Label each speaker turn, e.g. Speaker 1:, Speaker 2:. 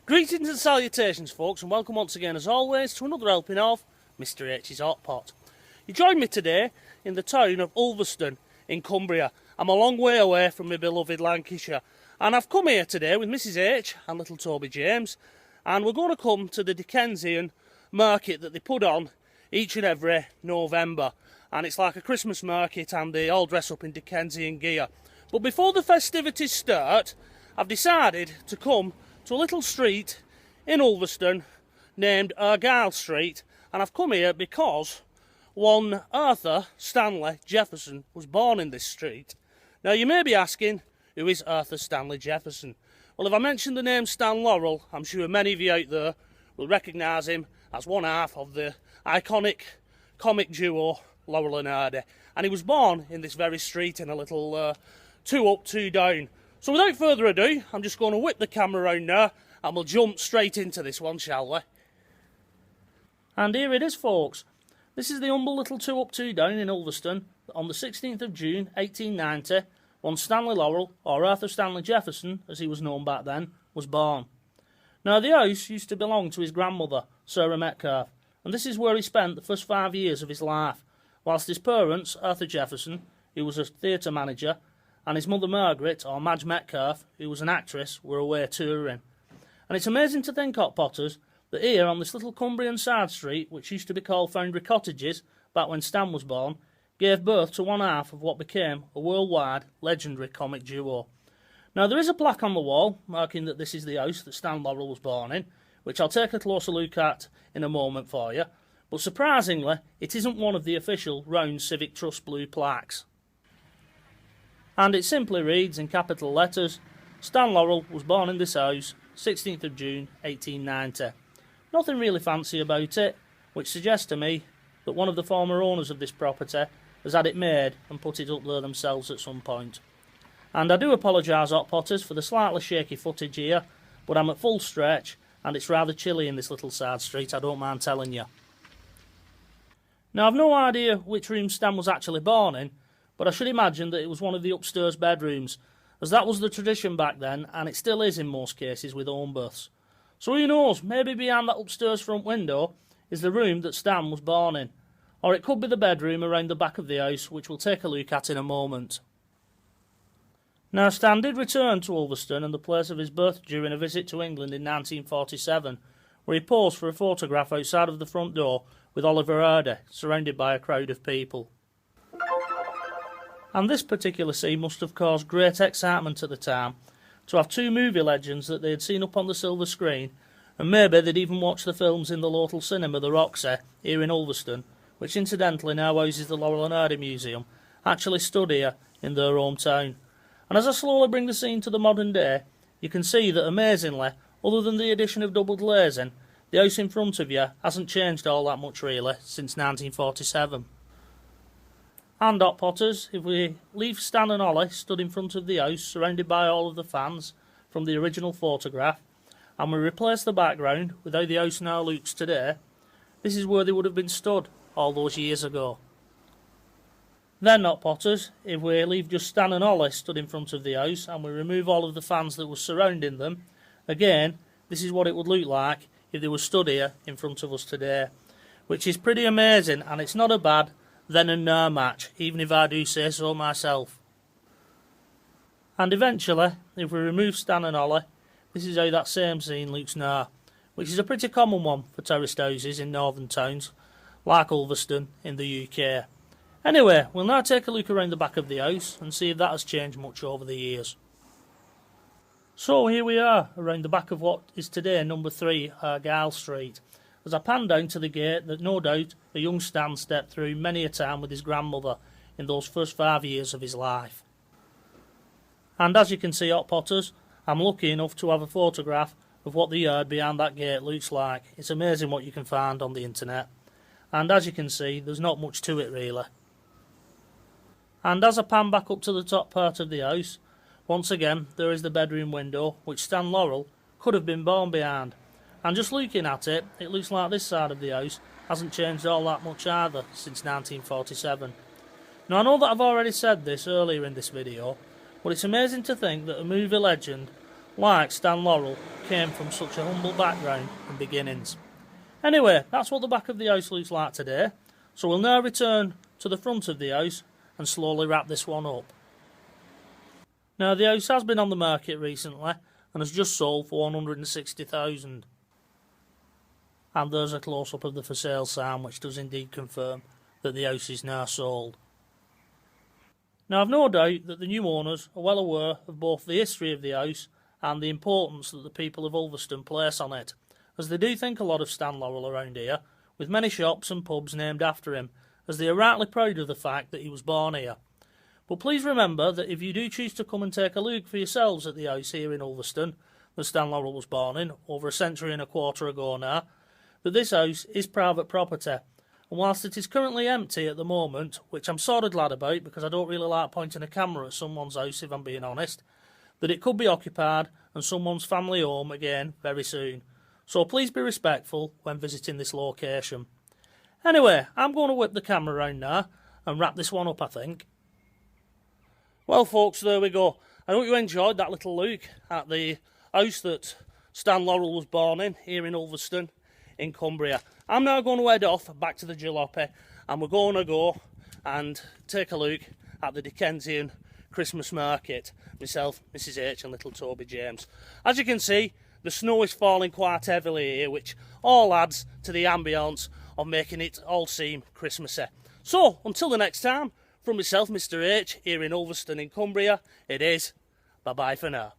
Speaker 1: Greetings and salutations, folks, and welcome once again, as always, to another helping of Mr H's Hot Pot. You join me today in the town of Ulverston in Cumbria. I'm a long way away from my beloved Lancashire, and I've come here today with Mrs H and little Toby James, and we're going to come to the Dickensian market that they put on each and every November. And it's like a Christmas market, and they all dress up in Dickensian gear. But before the festivities start, I've decided to come to a little street in Ulverston named Argyle Street, and I've come here because one Arthur Stanley Jefferson was born in this street. Now you may be asking, who is Arthur Stanley Jefferson? Well, if I mention the name Stan Laurel, I'm sure many of you out there will recognise him as one half of the iconic comic duo Laurel and Hardy, and he was born in this very street in a little two up, two down. So without further ado, I'm just going to whip the camera around now and we'll jump straight into this one, shall we? And here it is, folks. This is the humble little two up, two down in Ulverston on the 16th of June 1890, when Stanley Laurel, or Arthur Stanley Jefferson, as he was known back then, was born. Now the house used to belong to his grandmother, Sarah Metcalfe, and this is where he spent the first 5 years of his life, whilst his parents, Arthur Jefferson, who was a theatre manager, and his mother Margaret, or Madge Metcalfe, who was an actress, were away touring. And it's amazing to think, Hot Potters, that here on this little Cumbrian side street, which used to be called Foundry Cottages, back when Stan was born, gave birth to one half of what became a worldwide legendary comic duo. Now there is a plaque on the wall, marking that this is the house that Stan Laurel was born in, which I'll take a closer look at in a moment for you, but surprisingly, it isn't one of the official round Civic Trust blue plaques. And it simply reads in capital letters, Stan Laurel was born in this house, 16th of June 1890. Nothing really fancy about it, which suggests to me that one of the former owners of this property has had it made and put it up there themselves at some point. And I do apologise, Hot Potters, for the slightly shaky footage here, but I'm at full stretch and it's rather chilly in this little side street, I don't mind telling you. Now I've no idea which room Stan was actually born in, but I should imagine that it was one of the upstairs bedrooms, as that was the tradition back then, and it still is in most cases with home births. So who knows, maybe behind that upstairs front window is the room that Stan was born in. Or it could be the bedroom around the back of the house, which we'll take a look at in a moment. Now Stan did return to Ulverston and the place of his birth during a visit to England in 1947, where he posed for a photograph outside of the front door with Oliver Hardy, surrounded by a crowd of people. And this particular scene must have caused great excitement at the time, to have two movie legends that they had seen up on the silver screen, and maybe they'd even watched the films in the local cinema, the Roxy, here in Ulverston, which incidentally now houses the Laurel and Hardy Museum, actually stood here in their hometown. And as I slowly bring the scene to the modern day, you can see that amazingly, other than the addition of double glazing, the house in front of you hasn't changed all that much really since 1947. And Hot Potters, if we leave Stan and Ollie stood in front of the house, surrounded by all of the fans from the original photograph, and we replace the background with how the house now looks today, this is where they would have been stood all those years ago. Then, Hot Potters, if we leave just Stan and Ollie stood in front of the house, and we remove all of the fans that were surrounding them, again, this is what it would look like if they were stood here in front of us today, which is pretty amazing, and it's not a bad then and now match, even if I do say so myself. And eventually, if we remove Stan and Ollie, this is how that same scene looks now, which is a pretty common one for terraced houses in northern towns, like Ulverston in the UK. Anyway, we'll now take a look around the back of the house and see if that has changed much over the years. So here we are, around the back of what is today number 3 Argyle Street, as I pan down to the gate that no doubt a young Stan stepped through many a time with his grandmother in those first 5 years of his life. And as you can see, Hot Potters, I'm lucky enough to have a photograph of what the yard behind that gate looks like. It's amazing what you can find on the internet. And as you can see, there's not much to it really. And as I pan back up to the top part of the house, once again there is the bedroom window which Stan Laurel could have been born behind. And just looking at it, it looks like this side of the house hasn't changed all that much either since 1947. Now I know that I've already said this earlier in this video, but it's amazing to think that a movie legend like Stan Laurel, came from such a humble background and beginnings. Anyway, that's what the back of the house looks like today, so we'll now return to the front of the house and slowly wrap this one up. Now, the house has been on the market recently and has just sold for $160,000. And there's a close-up of the for sale sign which does indeed confirm that the house is now sold. Now, I've no doubt that the new owners are well aware of both the history of the house and the importance that the people of Ulverston place on it, as they do think a lot of Stan Laurel around here, with many shops and pubs named after him, as they are rightly proud of the fact that he was born here. But please remember that if you do choose to come and take a look for yourselves at the house here in Ulverston that Stan Laurel was born in, over a century and a quarter ago now, that this house is private property, and whilst it is currently empty at the moment, which I'm sort of glad about because I don't really like pointing a camera at someone's house if I'm being honest, that it could be occupied and someone's family home again very soon. So please be respectful when visiting this location. Anyway, I'm going to whip the camera around now and wrap this one up, I think. Well folks, there we go. I hope you enjoyed that little look at the house that Stan Laurel was born in here in Ulverston in Cumbria. I'm now going to head off back to the jalopy and we're going to go and take a look at the Dickensian Christmas market. Myself, Mrs H and little Toby James. As you can see, the snow is falling quite heavily here, which all adds to the ambience of making it all seem Christmassy. So, until the next time, from myself, Mr H, here in Ulverston in Cumbria, it is bye-bye for now.